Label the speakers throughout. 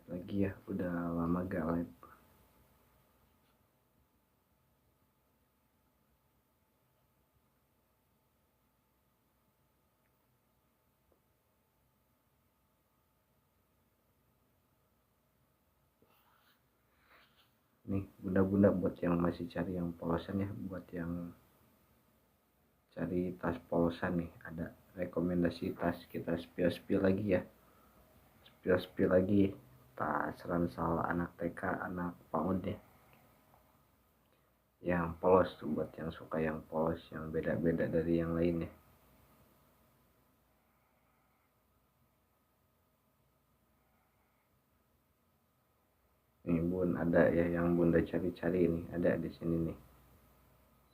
Speaker 1: lagi ya, udah lama gak live. Nih bunda-bunda buat yang masih cari yang polosan ya, buat yang cari tas polosan nih, ada rekomendasi tas, kita spill lagi ya, spill lagi tas ransel anak TK, anak PAUD ya, yang polos tuh, buat yang suka yang polos, yang beda-beda dari yang lain ya. Nih bun, ada ya yang bunda cari-cari nih, ada di sini nih.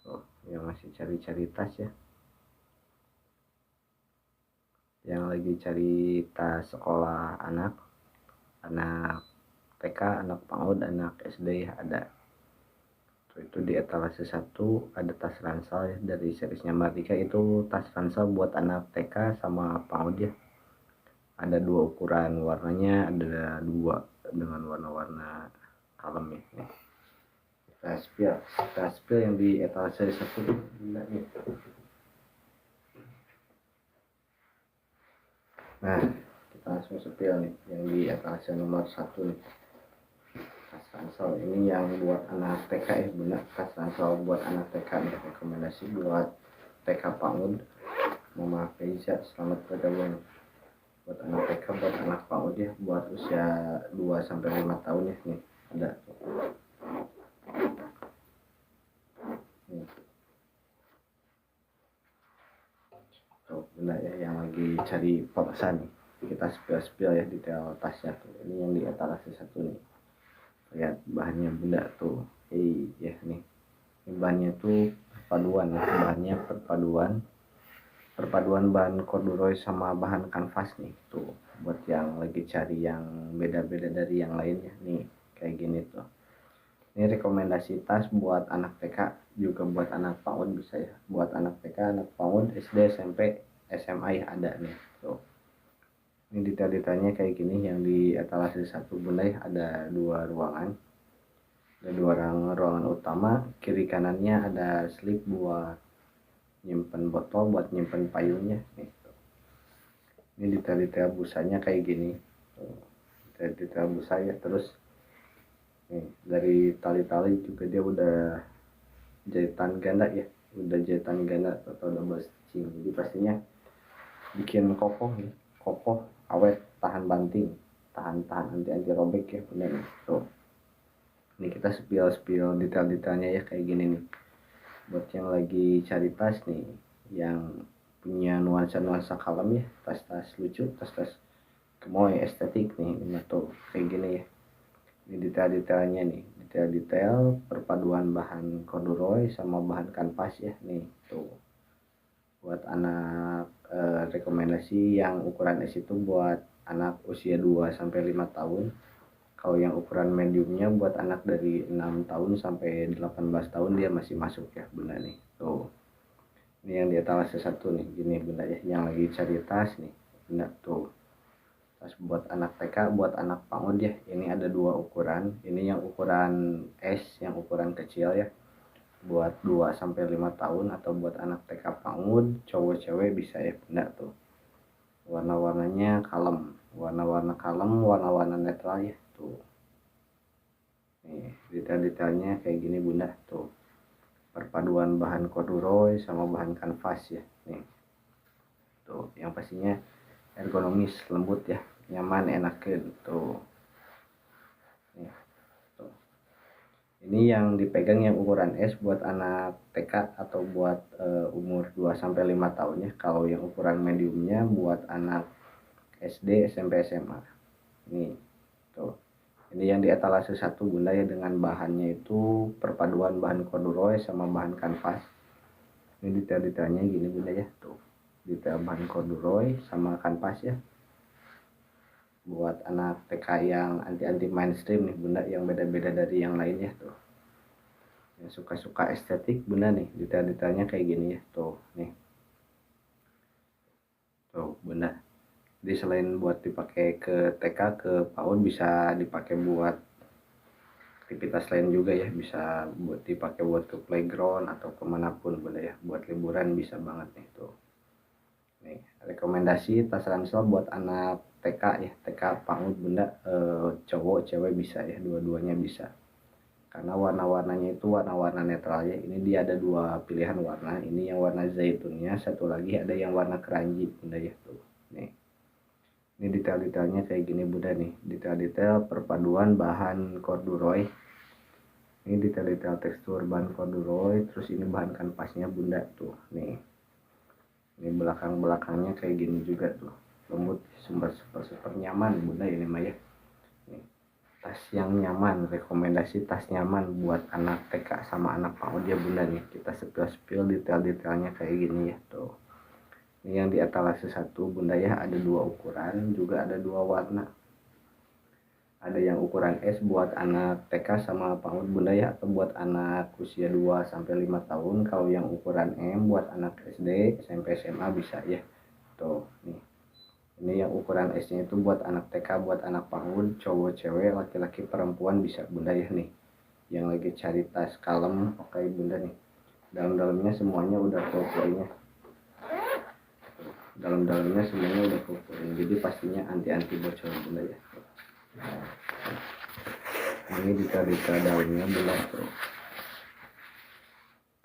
Speaker 1: Oh, yang masih cari-cari tas ya, yang lagi cari tas sekolah anak, anak TK, anak PAUD, anak SD ya, ada. Itu di etalase 1 ada tas ransel ya, dari seriesnya Mardika. Itu tas ransel buat anak TK sama PAUD ya. Ada dua ukuran, warnanya ada dua dengan warna-warna kalem ya. Nih. Tas spill yang di etalase 1 nih. Nah, kita langsung spill nih yang di etalase nomor 1 nih. Tas ransel ini yang buat anak TK ya, benar, tas ransel buat anak TK nih, rekomendasi buat TK PAUD. Mama Feiza, selamat bergabung. Buat anak TK, buat anak PAUD ya, buat usia 2 sampai 5 tahun ya, nih ada nih. Tuh benar ya, yang lagi cari polosan nih, kita spill ya detail tasnya tuh. Ini yang di etalase 1 nih, lihat bahannya bunda tuh. Ya nih, ini bahannya tuh perpaduan ya, bahannya perpaduan bahan corduroy sama bahan kanvas nih tuh, buat yang lagi cari yang beda-beda dari yang lainnya nih, kayak gini tuh. Ini rekomendasi tas buat anak TK, juga buat anak PAUD bisa ya, buat anak TK, anak PAUD, SD, SMP, SMA ya, ada nih tuh. Ini detail-detailnya kayak gini, yang di etalase 1 bunda ya, ada dua ruangan, ada dua ruangan utama, kiri kanannya ada slip buat nyimpen botol, buat nyimpen payungnya nih. Ini detail-detail busanya kayak gini, detail-detail busa ya. Terus nih, dari tali-tali juga dia udah jahitan ganda ya, udah jahitan ganda atau double stitching, jadi pastinya bikin kokoh nih, kokoh, awet, tahan banting, tahan anti robek ya, bener nih tuh. Ini kita spill detail-detailnya ya kayak gini nih, buat yang lagi cari tas nih, yang punya nuansa kalem ya, tas-tas lucu, tas-tas gemoy, estetik nih, ini tuh kayak gini ya. Ini detail-detailnya nih, detail-detail perpaduan bahan corduroy sama bahan kanvas ya nih tuh. Buat anak rekomendasi yang ukuran S itu buat anak usia 2 sampai 5 tahun. Kalau yang ukuran mediumnya buat anak dari 6 tahun sampai 18 tahun, dia masih masuk ya bunda nih tuh. Ini yang di etalase 1 nih, gini bunda ya, yang lagi cari tas nih bunda tuh. Tas buat anak TK, buat anak PAUD ya, ini ada dua ukuran. Ini yang ukuran S, yang ukuran kecil ya, buat 2 sampai 5 tahun, atau buat anak TK PAUD cowok cewek bisa ya bunda tuh. Warna-warnanya kalem, warna-warna netral ya tuh. Nih detail-detailnya kayak gini bunda tuh, perpaduan bahan corduroy sama bahan kanvas ya nih tuh, yang pastinya ergonomis, lembut ya, nyaman, enakan tuh. Nih, tuh. Ini yang dipegang yang ukuran S buat anak TK atau buat umur 2 sampai 5 tahun ya. Kalau yang ukuran mediumnya buat anak SD, SMP, SMA. Nih, tuh. Ini yang di etalase 1 bunda ya, dengan bahannya itu perpaduan bahan corduroy sama bahan kanvas. Ini detail-detailnya gini bunda ya, tuh. Detail bahan corduroy sama kanvas ya. Buat anak TK yang anti mainstream nih bunda, yang beda-beda dari yang lainnya tuh. Yang suka-suka estetik bunda nih, detail-detailnya kayak gini ya tuh. Nih tuh bunda, Jadi selain buat dipakai ke TK, ke PAUD, bisa dipakai buat aktivitas lain juga ya, bisa buat dipakai buat ke playground atau kemanapun bunda ya, buat liburan bisa banget nih tuh. Nih rekomendasi tas ransel buat anak TK ya, TK PAUD bunda, cowok cewek bisa ya, dua-duanya bisa, karena warna-warnanya itu warna-warna netral ya. Ini dia ada dua pilihan warna, ini yang warna zaitunnya, satu lagi ada yang warna keranji bunda ya tuh. Nih ini detail-detailnya kayak gini bunda nih, detail-detail perpaduan bahan corduroy, ini detail-detail tekstur bahan corduroy, terus ini bahan kanvasnya bunda tuh. Nih ini belakang-belakangnya kayak gini juga tuh, lembut, super nyaman bunda ini mah ya. Nih tas yang nyaman, rekomendasi tas nyaman buat anak TK sama anak PAUD ya bunda nih. Kita spill detail-detailnya kayak gini ya tuh. Ini yang di etalase 1 bunda ya, ada dua ukuran, juga ada dua warna. Ada yang ukuran S buat anak TK sama PAUD bunda ya, atau buat anak usia 2 sampai 5 tahun. Kalau yang ukuran M buat anak SD, SMP, SMA bisa ya. Tuh, nih. Ini yang ukuran S-nya itu buat anak TK, buat anak PAUD, cowok, cewek, laki-laki, perempuan bisa bunda ya nih. Yang lagi cari tas kalem, oke bunda nih. Dalam-dalamnya semuanya udah full-fullnya. Dalam-dalamnya semuanya udah full-full, jadi pastinya anti bocor bunda ya. Ini detail-detail dalamnya bunda tuh.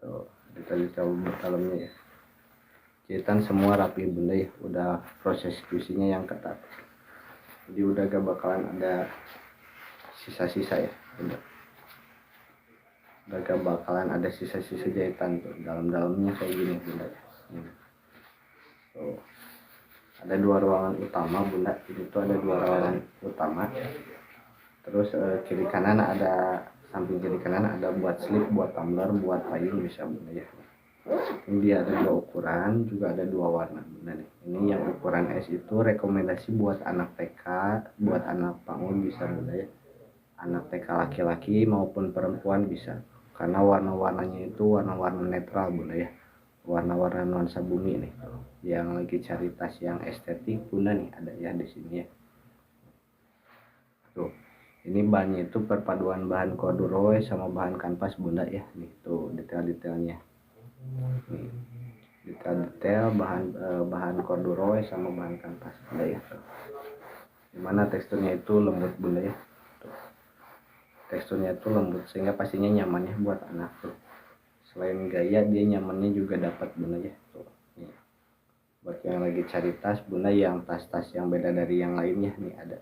Speaker 1: Tuh, detail-detail dalamnya ya. Jahitan semua rapi bunda ya, udah proses QC-nya yang ketat. Jadi udah gak bakalan ada sisa-sisa ya bunda. Udah gak bakalan ada sisa-sisa jahitan tuh, dalam-dalamnya kayak gini bunda ya. Tuh. Ada dua ruangan utama bunda, ini tuh ada dua ruangan utama. Terus kiri kanan ada, samping kiri kanan ada buat slip, buat tumbler, buat payung bisa bunda ya. Ini dia ada dua ukuran, juga ada dua warna bunda nih. Ini yang ukuran S itu rekomendasi buat anak TK, buat anak PAUD bisa bunda ya. Anak TK laki-laki maupun perempuan bisa, karena warna-warnanya itu warna-warna netral bunda ya, warna-warna nuansa bumi nih tuh. Yang lagi cari tas yang estetik bunda nih ada ya di sini ya. Tuh ini bahannya itu perpaduan bahan corduroy sama bahan kanvas bunda ya. Nih tuh detail-detailnya, nih detail-detail bahan corduroy sama bahan kanvas bunda ya tuh. Dimana teksturnya itu lembut bunda ya tuh. Teksturnya itu lembut sehingga pastinya nyaman ya buat anak tuh. Selain gaya, dia nyamannya juga dapat bunda ya tuh. Nih buat yang lagi cari tas bunda, yang tas-tas yang beda dari yang lainnya nih ada.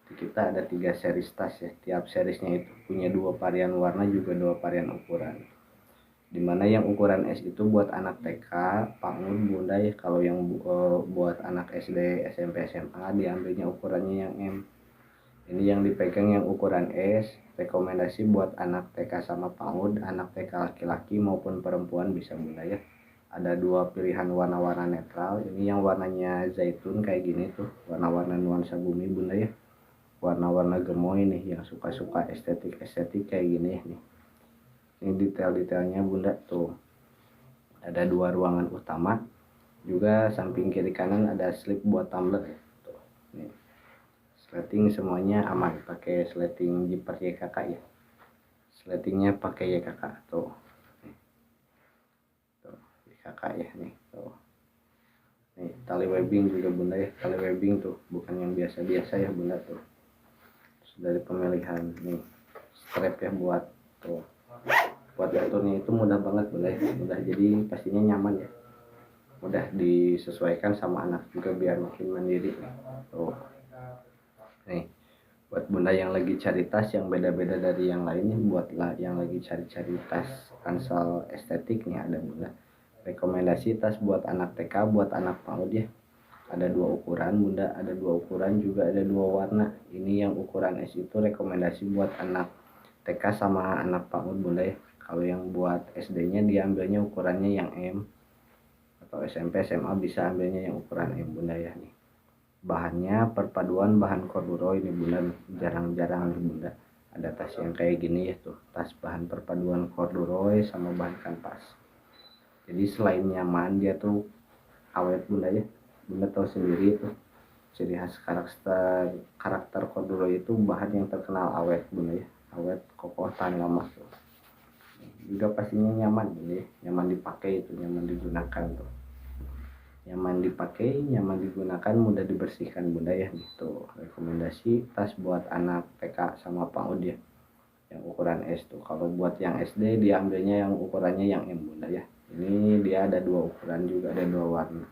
Speaker 1: Di kita ada 3 series tas ya, tiap seriesnya itu punya 2 varian warna, juga 2 varian ukuran. Dimana yang ukuran S itu buat anak TK, PAUD bunda ya. Kalau yang buat anak SD, SMP, SMA diambilnya ukurannya yang M. Ini yang dipegang yang ukuran S, rekomendasi buat anak TK sama PAUD, anak TK laki-laki maupun perempuan bisa bunda ya. Ada dua pilihan warna-warna netral. Ini yang warnanya zaitun kayak gini tuh, warna-warna nuansa bumi bunda ya. Warna-warna gemoy nih, yang suka-suka estetik kayak gini nih. Ini detail-detailnya bunda tuh. Ada dua ruangan utama, juga samping kiri kanan ada slip buat tumbler ya tuh. Nih sleting semuanya aman, pakai sleting zipper YKK ya. Sletingnya pakai YKK tuh. Nih. Tuh YKK ya nih tuh. Nih tali webbing juga bunda ya, tali webbing tuh, bukan yang biasa-biasa ya bunda tuh. Terus dari pemilihan nih strap ya buat tuh, buat aturnya itu mudah banget bunda ya, mudah, jadi pastinya nyaman ya, mudah disesuaikan sama anak juga biar makin mandiri tuh. Nih buat bunda yang lagi cari tas yang beda-beda dari yang lainnya, buatlah yang lagi cari-cari tas ransel estetik nih ada bunda. Rekomendasi tas buat anak TK, buat anak PAUD ya. Ada dua ukuran bunda, ada dua ukuran, juga ada dua warna. Ini yang ukuran S itu rekomendasi buat anak TK sama anak PAUD bunda ya. Kalau yang buat SD-nya diambilnya ukurannya yang M, atau SMP SMA bisa ambilnya yang ukuran M bunda ya nih. Bahannya perpaduan bahan corduroy nih bunda, jarang-jarang nih bunda ada tas yang kayak gini ya tuh, tas bahan perpaduan corduroy sama bahan kanvas. Jadi selain nyaman, dia tuh awet bunda ya, bunda tahu sendiri tuh, ciri khas karakter corduroy itu bahan yang terkenal awet bunda ya, awet, kokoh, tahan lama tuh. Juga pastinya nyaman bunda ya, nyaman dipakai itu, nyaman digunakan tuh, nyaman dipakai, nyaman digunakan, mudah dibersihkan bunda ya. Gitu rekomendasi tas buat anak TK sama PAUD ya, yang ukuran S tuh. Kalau buat yang SD diambilnya yang ukurannya yang M bunda ya. Ini dia ada dua ukuran juga, ada dua warna.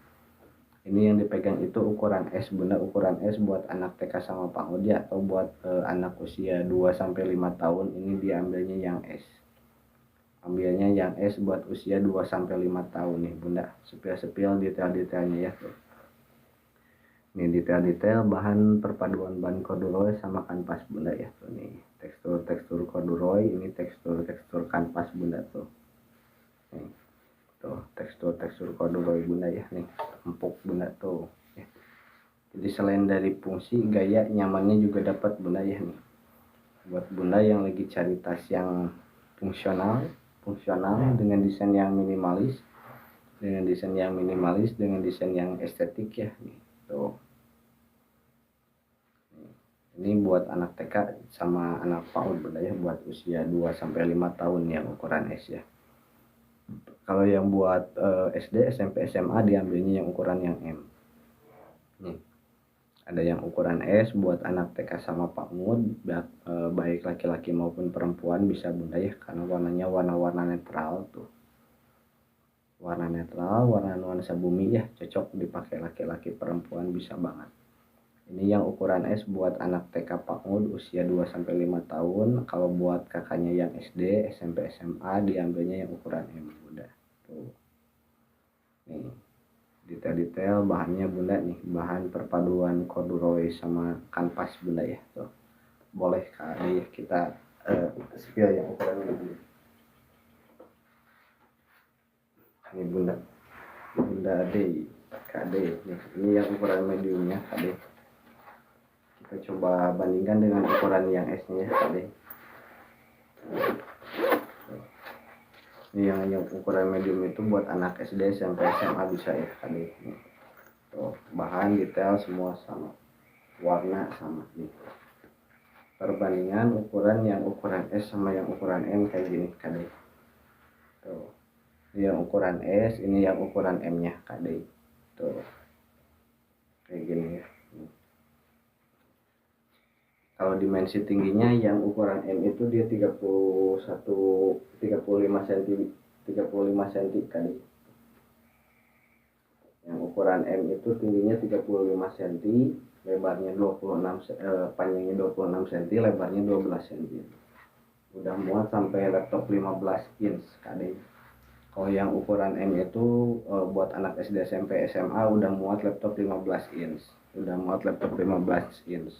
Speaker 1: Ini yang dipegang itu ukuran S bunda, ukuran S buat anak TK sama PAUD ya, atau buat anak usia 2-5 tahun ini diambilnya yang S. Ambilnya yang S buat usia 2-5 tahun nih bunda. Sepil-sepil detail-detailnya ya tuh. Ini detail-detail bahan perpaduan bahan corduroy sama kanvas bunda ya tuh. Nih tekstur corduroy, ini tekstur kanvas bunda tuh. Nih tuh tekstur corduroy bunda ya, nih empuk bunda tuh ya. Jadi selain dari fungsi, gaya, nyamannya juga dapat bunda ya nih. Buat bunda yang lagi cari tas yang fungsional dengan desain yang minimalis, dengan desain yang estetik ya nih tuh. Ini buat anak TK sama anak PAUD bunda ya, buat usia 2-5 tahun yang ukuran S ya. Kalau yang buat SD, SMP, SMA diambilnya yang ukuran yang M. Nih, ada yang ukuran S buat anak TK sama PAUD, baik laki-laki maupun perempuan bisa bunda ya, karena warnanya warna-warna netral tuh. Warna netral, warna nuansa bumi ya, cocok dipakai laki-laki perempuan bisa banget. Ini yang ukuran S buat anak TK PAUD usia 2-5 tahun. Kalau buat kakaknya yang SD, SMP, SMA diambilnya yang ukuran M bunda. Tuh. Nih, detail-detail bahannya bunda nih, bahan perpaduan corduroy sama kanvas bunda ya. Tuh. Boleh kali kita spill yang ukuran ini. Ini bunda D, KD nih. Ini yang ukuran mediumnya KD. Kita coba bandingkan dengan ukuran yang S nya ya KD. Ini yang ukuran medium itu buat anak SD, SMP, SMA bisa ya KD. Tuh, bahan detail semua sama, warna sama nih. Perbandingan ukuran yang ukuran S sama yang ukuran M kayak gini KD. Tuh, ini yang ukuran S, ini yang ukuran M nya KD. Tuh, kayak gini ya. Kalau dimensi tingginya yang ukuran M itu dia 35 cm kali. Yang ukuran M itu tingginya 35 cm, lebarnya 26 panjangnya 26 cm, lebarnya 12 cm. Udah muat sampai laptop 15 inch kali. Kalau yang ukuran M itu buat anak SD, SMP, SMA udah muat laptop 15 inch. Udah muat laptop 15 inch.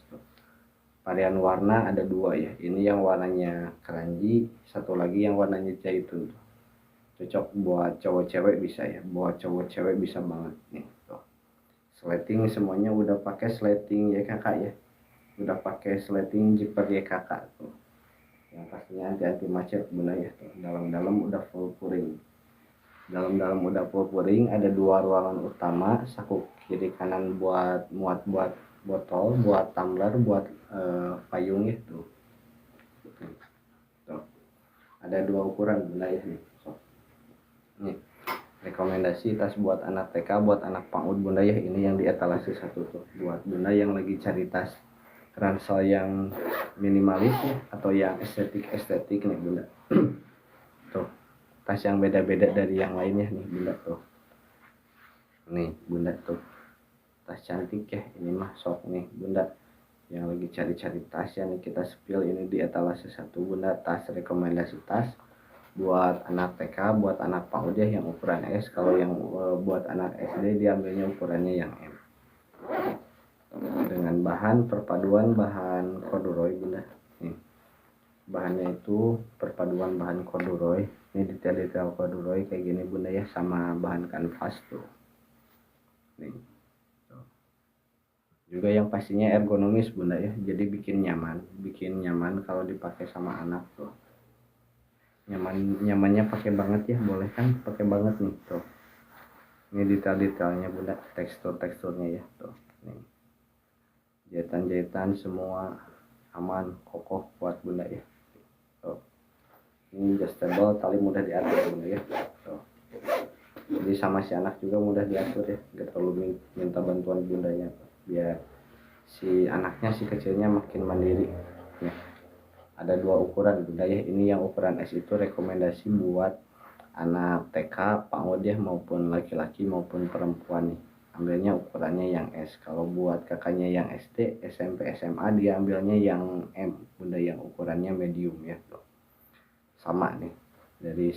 Speaker 1: Varian warna ada dua ya. Ini yang warnanya keranji, satu lagi yang warnanya zaitun. Cocok buat cowok cewek bisa ya. Buat cowok cewek bisa banget nih. Tuh. Sleting semuanya udah pakai sleting ya kakak ya. Udah pakai sleting zipper ya kakak tuh. Yang pastinya anti macet bunda ya tuh. Dalam-dalam udah full puring. Dalam-dalam udah full puring, ada dua ruangan utama, saku kiri kanan buat muat buat botol, buat tumbler, buat payung itu. Tuh. Ada dua ukuran bunda ya nih. So. Nih, rekomendasi tas buat anak TK, buat anak PAUD bunda ya, ini yang di etalase satu tuh. Buat bunda yang lagi cari tas ransel yang minimalis ya, atau yang estetik nih bunda. Tuh, tas yang beda-beda dari yang lainnya nih bunda tuh. Nih bunda tuh, tas cantik ya, ini mah sok nih bunda yang lagi cari-cari tas ya nih, kita spill ini di etalase satu bunda, tas rekomendasi tas buat anak TK, buat anak PAUD ya yang ukuran S. Kalau yang buat anak SD diambilnya ukurannya yang M. Dengan bahan perpaduan bahan corduroy bunda. Nih, bahannya itu perpaduan bahan corduroy. Ini detail-detail corduroy kayak gini bunda ya, sama bahan kanvas tuh. Nih. Juga yang pastinya ergonomis bunda ya, jadi bikin nyaman kalau dipakai sama anak tuh. Nyamannya pakai banget ya, boleh kan pakai banget nih tuh. Ini detail-detailnya bunda, teksturnya ya tuh. Nih. jahitan-jahitan semua aman, kokoh, kuat bunda ya. Tuh. Ini adjustable, tali mudah diatur bunda ya. Tuh. Jadi sama si anak juga mudah diatur ya, gak terlalu minta bantuan bundanya, biar si anaknya si kecilnya makin mandiri ya. Ada 2 ukuran bunda ya. Ini yang ukuran S itu rekomendasi buat anak TK, PAUD ya, maupun laki-laki maupun perempuan nih. Ambilnya ukurannya yang S. Kalau buat kakaknya yang SD, SMP, SMA dia ambilnya yang M bunda, yang ukurannya medium ya. Sama nih. Dari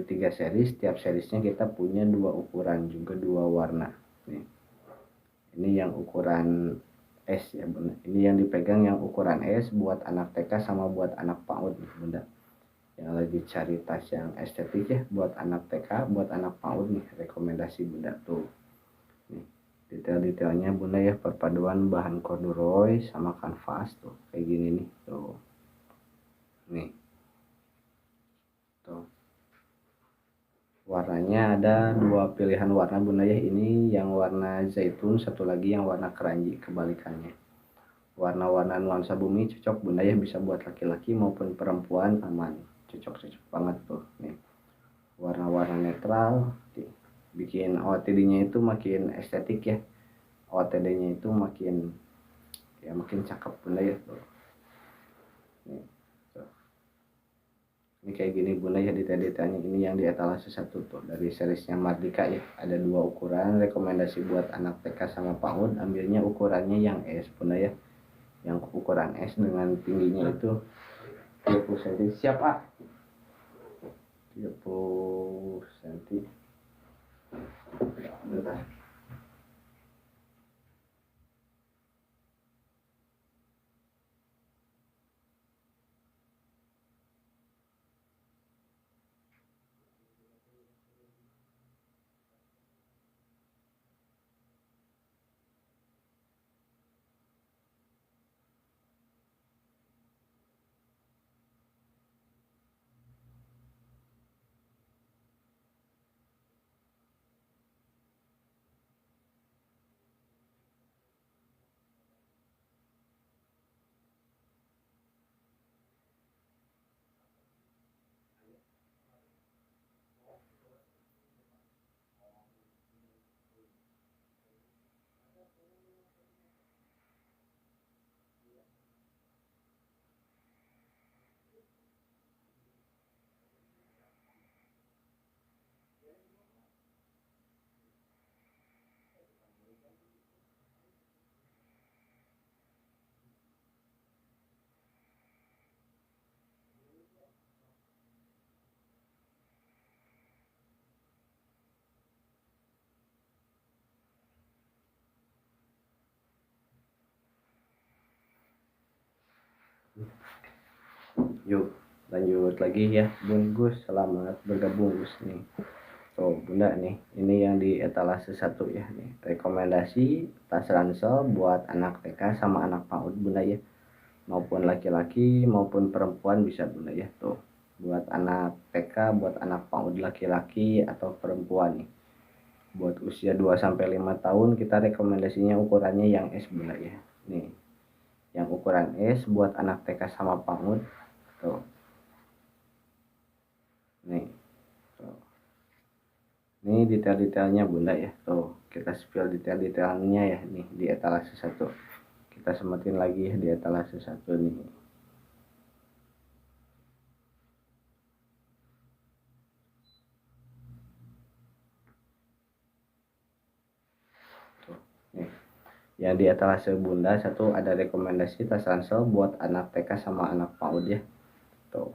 Speaker 1: tiga series, setiap seriesnya kita punya 2 ukuran juga 2 warna. Nih. Ini yang ukuran S ya bunda. Ini yang dipegang yang ukuran S buat anak TK sama buat anak PAUD nih bunda. Yang lagi cari tas yang estetik ya buat anak TK, buat anak PAUD nih, rekomendasi bunda tuh. Nih, detail-detailnya bunda ya, perpaduan bahan corduroy sama kanvas tuh kayak gini nih tuh. Nih. Tuh. Warnanya ada 2 pilihan warna bunda ya. Ini yang warna zaitun, satu lagi yang warna keranji kebalikannya. Warna-warna nuansa bumi cocok bunda ya, bisa buat laki-laki maupun perempuan aman, cocok banget tuh. Nih, warna-warna netral bikin OOTD-nya itu makin estetik ya, OOTD-nya itu makin cakep bunda ya tuh. Nih, tuh. Ini kayak gini bunda ya, detail-detailnya. Ini yang di etalase 1 tuh, dari seriesnya Mardika ya. Ada 2 ukuran, rekomendasi buat anak TK sama PAUD ambilnya ukurannya yang S bunda ya. Yang ukuran S dengan tingginya itu 30 cm. Siap ah, 30 cm. Bentar. Yuk lanjut lagi ya Bun Gus, selamat bergabung Gus nih. Tuh bunda nih, ini yang di etalase 1 ya nih, rekomendasi tas ransel buat anak TK sama anak PAUD bunda ya, maupun laki-laki maupun perempuan bisa bunda ya. Tuh buat anak TK, buat anak PAUD laki-laki atau perempuan nih, buat usia 2-5 tahun kita rekomendasinya ukurannya yang S bunda ya. Nih yang ukuran S buat anak TK sama PAUD tuh. Nih tuh. Ini detail-detailnya bunda ya. Tuh kita spill detail-detailnya ya nih di etalase 1. Kita semetin lagi ya di etalase 1 nih. Tuh. Nih. Yang di etalase bunda 1 ada rekomendasi tas ransel buat anak TK sama anak PAUD ya. Tuh.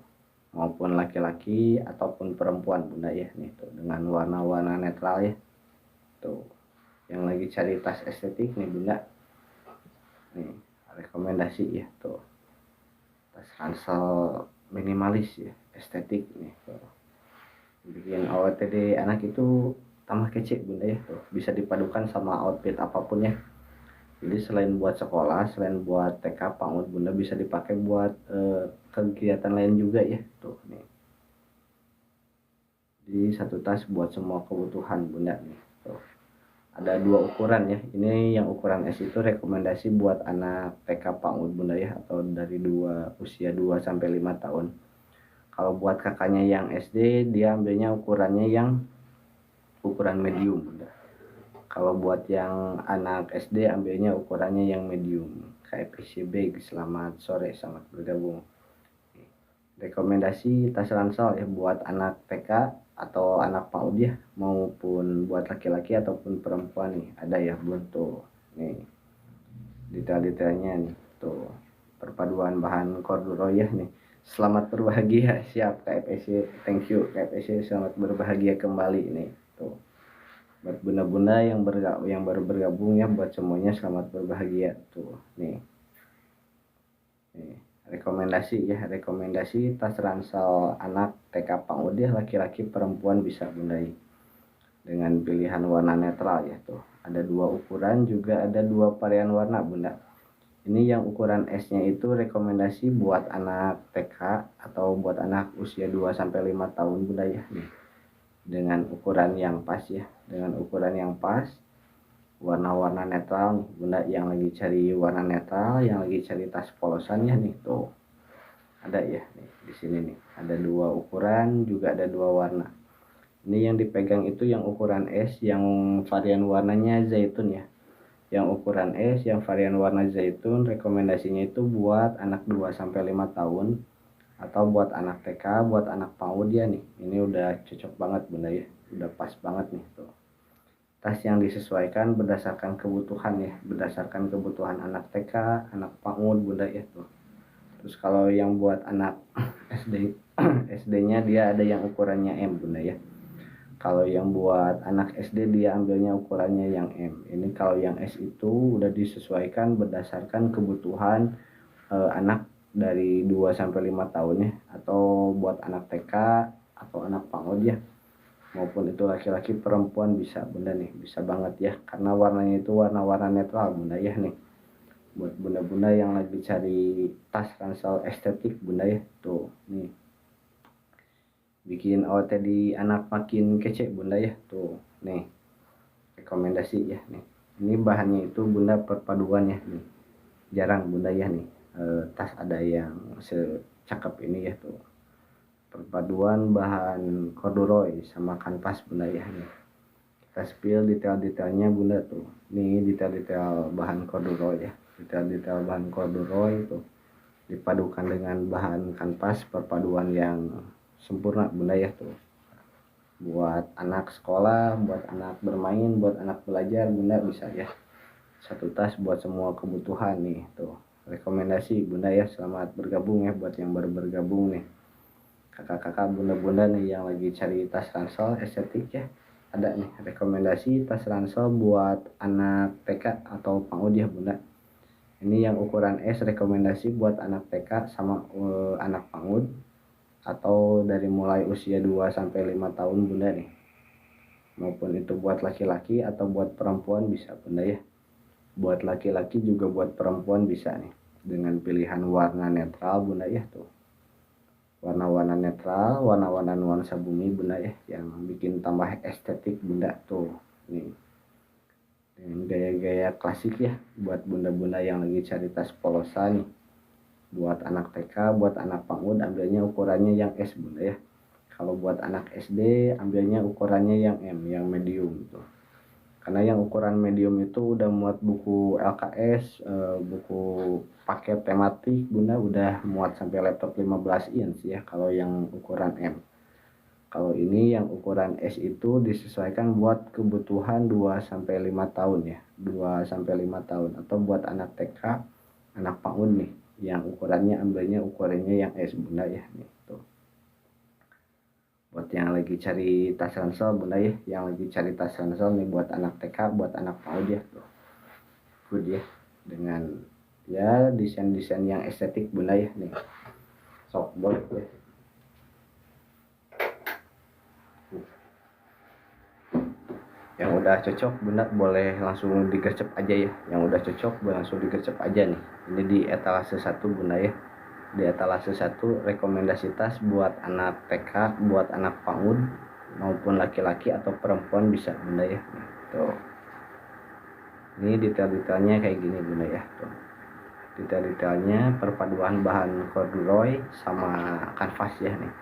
Speaker 1: Maupun laki-laki ataupun perempuan bunda ya nih tuh, dengan warna-warna netral ya. Tuh. Yang lagi cari tas estetik nih bunda. Nih, rekomendasi ya tuh. Tas ransel minimalis ya, estetik nih tuh. Bikin OOTD anak itu tambah kece bunda ya tuh. Bisa dipadukan sama outfit apapun ya. Jadi selain buat sekolah, selain buat TK, PAUD bunda bisa dipakai buat kegiatan lain juga ya tuh nih. Jadi satu tas buat semua kebutuhan bunda nih tuh. ada 2 ukuran ya. Ini yang ukuran S itu rekomendasi buat anak TK PAUD bunda ya, atau dari usia 2 sampai 5 tahun. Kalau buat kakaknya yang SD dia ambilnya ukurannya yang ukuran medium bunda. Kalau buat yang anak SD ambilnya ukurannya yang medium. KFC Bag, selamat sore, selamat bergabung. Rekomendasi tas ransel ya buat anak TK atau anak PAUD ya, maupun buat laki-laki ataupun perempuan nih, ada ya bun tuh nih detail-detailnya nih tuh, perpaduan bahan corduroy ya nih. Selamat berbahagia, siap KFC, thank you KFC, selamat berbahagia kembali nih tuh. Buat bunda-bunda yang baru bergabung ya, buat semuanya selamat berbahagia tuh nih. Rekomendasi tas ransel anak TK PAUD ya, laki-laki perempuan bisa bunda, dengan pilihan warna netral ya tuh. Ada 2 ukuran, juga ada 2 varian warna bunda. Ini yang ukuran S nya itu rekomendasi buat anak TK atau buat anak usia 2 sampai 5 tahun bunda ya nih. Dengan ukuran yang pas ya, dengan ukuran yang pas, warna-warna netral nih bunda, yang lagi cari warna netral, yang lagi cari tas polosan ya nih tuh. Ada ya nih di sini nih, ada 2 ukuran, juga ada 2 warna. Ini yang dipegang itu yang ukuran S, yang varian warnanya zaitun ya. Yang ukuran S yang varian warna zaitun rekomendasinya itu buat anak 2 sampai 5 tahun atau buat anak TK, buat anak PAUD ya nih. Ini udah cocok banget bunda ya, udah pas banget nih tuh. Tas yang disesuaikan berdasarkan kebutuhan ya, berdasarkan kebutuhan anak TK, anak PAUD bunda ya tuh. Terus kalau yang buat anak SD SD-nya dia ada yang ukurannya M bunda ya. Kalau yang buat anak SD dia ambilnya ukurannya yang M. Ini kalau yang S itu udah disesuaikan berdasarkan kebutuhan anak dari 2 sampai 5 tahun ya, atau buat anak TK atau anak PAUD ya. Maupun itu laki-laki perempuan bisa bunda nih, bisa banget ya, karena warnanya itu warna-warna netral bunda ya nih. Buat bunda-bunda yang lagi cari tas ransel estetik bunda ya tuh nih, bikin OOTD anak makin kece bunda ya tuh nih, rekomendasi ya nih. Ini bahannya itu bunda perpaduan ya nih, jarang bunda ya nih tas ada yang secakep ini ya tuh, perpaduan bahan corduroy sama kanvas bunda ya nih. Kita spill detail-detailnya bunda tuh, nih detail-detail bahan corduroy ya, detail-detail bahan corduroy itu dipadukan dengan bahan kanvas, perpaduan yang sempurna bunda ya tuh. Buat anak sekolah, buat anak bermain, buat anak belajar bunda bisa ya, satu tas buat semua kebutuhan nih tuh. Rekomendasi bunda ya, selamat bergabung ya buat yang baru bergabung nih, kakak-kakak bunda-bunda nih yang lagi cari tas ransel estetik ya. Ada nih rekomendasi tas ransel buat anak TK atau PAUD ya bunda. Ini yang ukuran S rekomendasi buat anak TK sama anak PAUD, atau dari mulai usia 2 sampai 5 tahun bunda nih. Maupun itu buat laki-laki atau buat perempuan bisa bunda ya. Buat laki-laki juga buat perempuan bisa nih, dengan pilihan warna netral bunda ya tuh. Warna-warna netral, warna-warna nuansa bumi bunda ya, yang bikin tambah estetik bunda tuh nih, dengan gaya-gaya klasik ya buat bunda-bunda yang lagi cari tas polosan nih. Buat anak TK, buat anak PAUD ambilnya ukurannya yang S bunda ya. Kalau buat anak SD ambilnya ukurannya yang M, yang medium tuh. Karena yang ukuran medium itu udah muat buku LKS, buku paket tematik bunda, udah muat sampai laptop 15 inch ya kalau yang ukuran M. Kalau ini yang ukuran S itu disesuaikan buat kebutuhan 2 sampai 5 tahun ya, 2 sampai 5 tahun, atau buat anak TK, anak PAUD nih, yang ukurannya ambilnya ukurannya yang S bunda ya nih tuh. Buat yang lagi cari tas ransel bunda ya, yang lagi cari tas ransel nih buat anak TK, buat anak PAUD ya tuh. Good ya, dengan ya desain-desain yang estetik bunda ya nih. Sok boleh ya. Yang udah cocok bunda boleh langsung digercep aja ya, yang udah cocok boleh langsung digercep aja nih. Ini di etalase 1 bunda ya. Di etalase 1 rekomendasi tas buat anak TK, buat anak PAUD maupun laki-laki atau perempuan bisa bunda ya. Tuh. Ini detail-detailnya kayak gini bunda ya tuh. Detail-detailnya perpaduan bahan corduroy sama kanvas ya nih.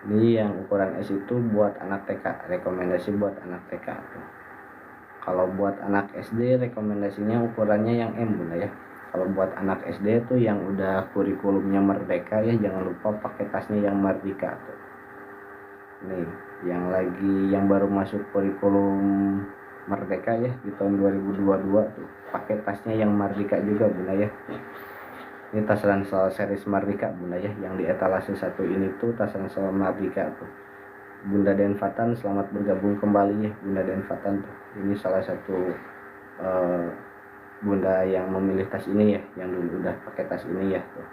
Speaker 1: Ini yang ukuran S itu buat anak TK, rekomendasi buat anak TK tuh. Kalau buat anak SD rekomendasinya ukurannya yang M bunda ya. Kalau buat anak SD tuh yang udah kurikulumnya Merdeka ya, jangan lupa pakai tasnya yang Merdeka tuh. Nih, yang baru masuk kurikulum Merdeka ya di tahun 2022 tuh, pakai tasnya yang Merdeka juga bunda ya. Ini tas ransel series Merdeka bunda ya, yang di etalase 1 ini tuh tas ransel Merdeka tuh. Bunda Denfatan selamat bergabung kembali ya Bunda Denfatan tuh. Ini salah satu bunda yang memilih tas ini ya, yang dulu udah pakai tas ini ya tuh.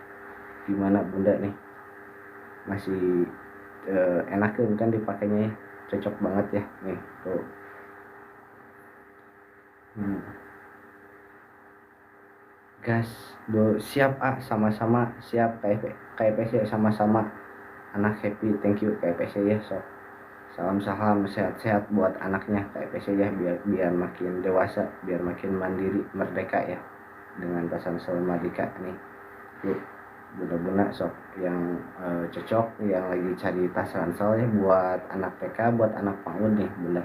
Speaker 1: Gimana bunda nih, masih enak kan dipakainya ya, cocok banget ya nih tuh. Gas siap sama-sama siap KPC sama-sama anak happy, thank you KPC ya. So salam sehat-sehat buat anaknya KPC ya, biar makin dewasa, biar makin mandiri merdeka ya dengan pasan Merdeka nih. Yuk bunda-bunda sok yang cocok, yang lagi cari tas ransel ya buat anak TK, buat anak PAUD nih bunda.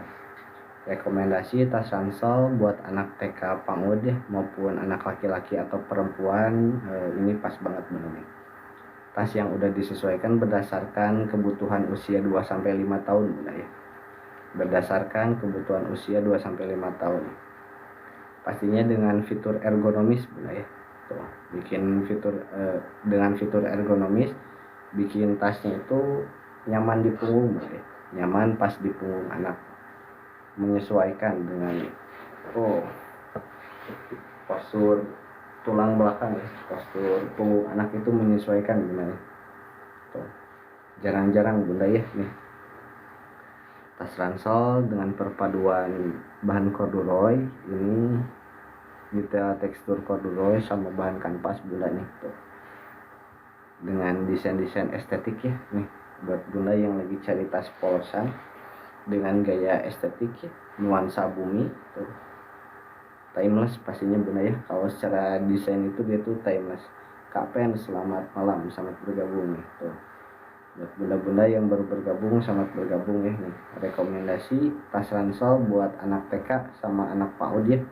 Speaker 1: Rekomendasi tas ransel buat anak TK PAUD ya, maupun anak laki-laki atau perempuan, ini pas banget bunda nih. Tas yang udah disesuaikan berdasarkan kebutuhan usia 2-5 tahun bunda ya. Berdasarkan kebutuhan usia 2-5 tahun. Pastinya dengan fitur ergonomis bunda ya. Tuh, bikin dengan fitur ergonomis, bikin tasnya itu nyaman di punggung bunda ya. Nyaman pas di punggung anak. Menyesuaikan dengan postur tulang belakang ya, postur punggung anak itu menyesuaikan gimana tuh. Jarang-jarang bunda ya nih tas ransel dengan perpaduan bahan corduroy, ini detail tekstur corduroy sama bahan kanvas bunda nih tuh, dengan desain-desain estetik ya nih buat bunda yang lagi cari tas polosan dengan gaya estetik ya, nuansa bumi tuh. Timeless pastinya bunda ya, kalau secara desain itu dia tuh timeless. Kapen selamat malam, selamat bergabung nih tuh. Buat bunda-bunda yang baru bergabung, selamat bergabung ya nih. Rekomendasi tas ransel buat anak TK sama anak PAUD ya.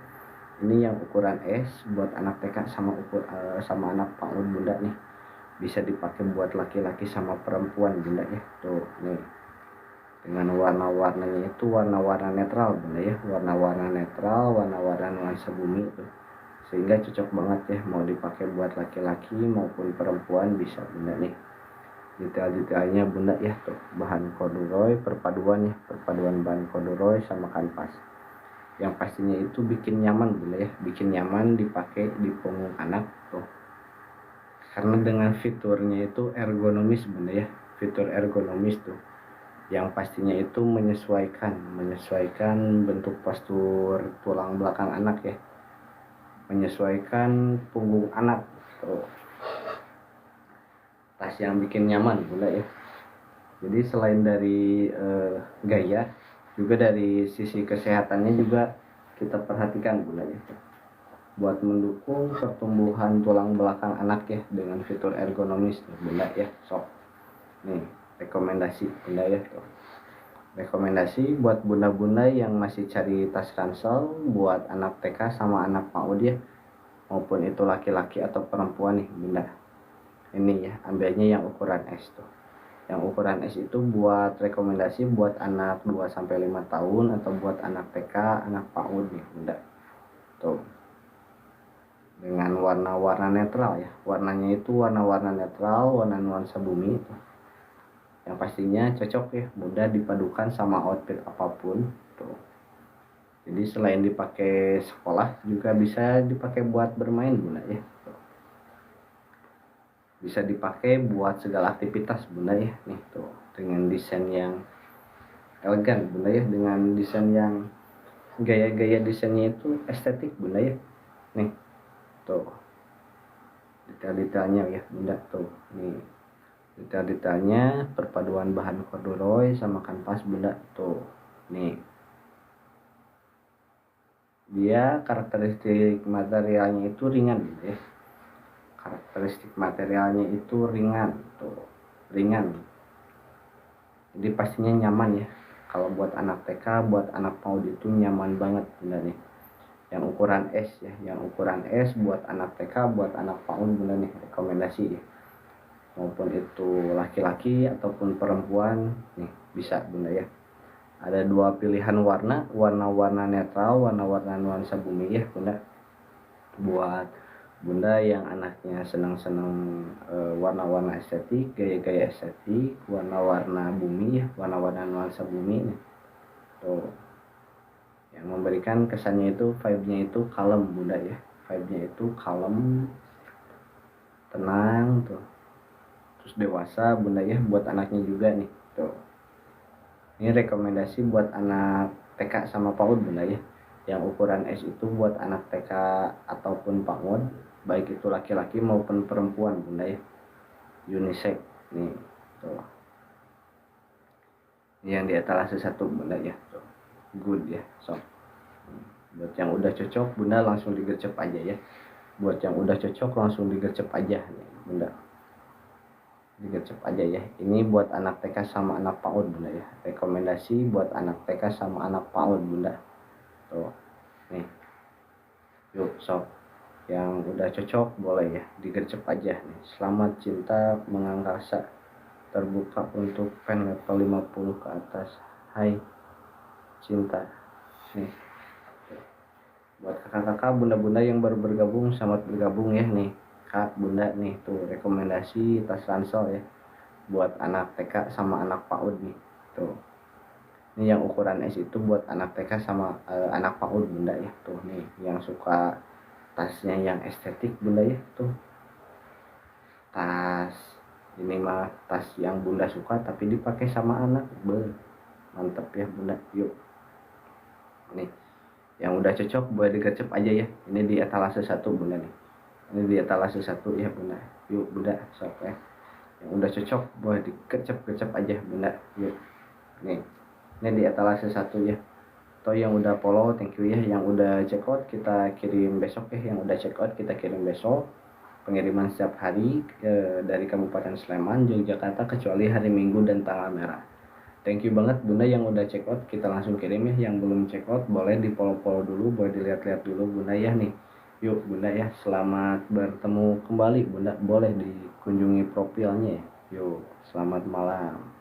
Speaker 1: Ini yang ukuran S buat anak TK sama anak PAUD bunda nih. Bisa dipakai buat laki-laki sama perempuan bunda ya. Tuh nih. Dengan warna-warnanya itu warna-warna netral bunda ya, warna-warna netral, warna-warna nuansa bumi itu, sehingga cocok banget ya mau dipakai buat laki-laki maupun perempuan bisa bunda nih. Detail-detailnya bunda ya tuh, bahan corduroy, perpaduan bahan corduroy sama kanvas, yang pastinya itu bikin nyaman bunda ya, bikin nyaman dipakai di punggung anak tuh, karena dengan fiturnya itu ergonomis bunda ya, fitur ergonomis tuh yang pastinya itu menyesuaikan bentuk postur tulang belakang anak ya, menyesuaikan punggung anak tuh. Tas yang bikin nyaman bunda ya. Jadi selain dari gaya, juga dari sisi kesehatannya juga kita perhatikan bunda ya, buat mendukung pertumbuhan tulang belakang anak ya, dengan fitur ergonomis bunda ya. Sok nih rekomendasi bunda ya tuh. Rekomendasi buat bunda-bunda yang masih cari tas ransel buat anak TK sama anak PAUD ya, maupun itu laki-laki atau perempuan nih bunda. Ini ya, ambilnya yang ukuran S tuh. Yang ukuran S itu buat rekomendasi buat anak 2-5 tahun atau buat anak TK, anak PAUD nih bunda. Tuh. Dengan warna-warna netral ya. Warnanya itu warna-warna netral, warna nuansa bumi tuh. Yang pastinya cocok ya, mudah dipadukan sama outfit apapun tuh. Jadi selain dipakai sekolah juga bisa dipakai buat bermain bunda ya tuh. Bisa dipakai buat segala aktivitas bunda ya nih tuh, dengan desain yang elegan bunda ya, dengan desain yang gaya-gaya desainnya itu estetik bunda ya nih tuh. Detail-detailnya ya bunda tuh nih, detail-detailnya perpaduan bahan corduroy sama kanvas bunda tuh nih, dia karakteristik materialnya itu ringan gitu ya. Karakteristik materialnya itu ringan tuh, ringan. Jadi pastinya nyaman ya. Kalau buat anak TK, buat anak PAUD itu nyaman banget bunda nih. Yang ukuran S ya, yang ukuran S buat anak TK, buat anak PAUD bunda nih, rekomendasi ya. Maupun itu laki-laki ataupun perempuan nih bisa bunda ya. Ada dua pilihan warna, warna-warna netral, warna-warna nuansa bumi ya bunda. Buat bunda yang anaknya senang-senang warna-warna estetik, gaya-gaya estetik, warna-warna bumi ya, warna-warna nuansa bumi nih. Tuh. Yang memberikan kesannya itu vibe-nya itu kalem bunda ya. Vibe-nya itu kalem, tenang tuh. Terus dewasa bunda ya, buat anaknya juga nih. Tuh. Ini rekomendasi buat anak TK sama PAUD bunda ya. Yang ukuran S itu buat anak TK ataupun PAUD, baik itu laki-laki maupun perempuan bunda ya. Unisex nih. Tuh. Ini yang di etalase 1 bunda ya. Tuh. Good ya. So. Buat yang udah cocok bunda langsung digercep aja ya. Buat yang udah cocok langsung digercep aja nih bunda. Digercep aja ya. Ini buat anak TK sama anak PAUD bunda ya. Rekomendasi buat anak TK sama anak PAUD bunda. Tuh. Nih. Yuk sob. Yang udah cocok boleh ya digercep aja nih. Selamat cinta mengangkasa. Terbuka untuk pen level 50 ke atas. Hai cinta. Nih. Buat kakak-kakak, bunda-bunda yang baru bergabung, selamat bergabung ya nih. Kak, bunda nih tuh rekomendasi tas ransel ya. Buat anak TK sama anak PAUD nih. Tuh. Ini yang ukuran S itu buat anak TK sama anak PAUD bunda ya. Tuh nih yang suka tasnya yang estetik bunda ya. Tuh. Tas ini mah tas yang bunda suka tapi dipakai sama anak. Mantep ya bunda. Yuk. Nih. Yang udah cocok boleh digercep aja ya. Ini di etalase 1 bunda nih. Ini di etalase 1 ya bunda. Yuk bunda sok ya. Yang udah cocok boleh digercep-gercep aja bunda. Yuk. Nih. Ini di etalase 1 ya. Atau yang udah follow thank you ya. Yang udah check out kita kirim besok ya. Yang udah check out kita kirim besok. Pengiriman setiap hari dari Kabupaten Sleman, Yogyakarta kecuali hari Minggu dan tanggal merah. Thank you banget bunda yang udah check out, kita langsung kirim ya. Yang belum check out boleh di follow dulu, boleh dilihat-lihat dulu bunda ya nih. Yuk bunda ya, selamat bertemu kembali bunda, boleh dikunjungi profilnya ya. Yuk, selamat malam.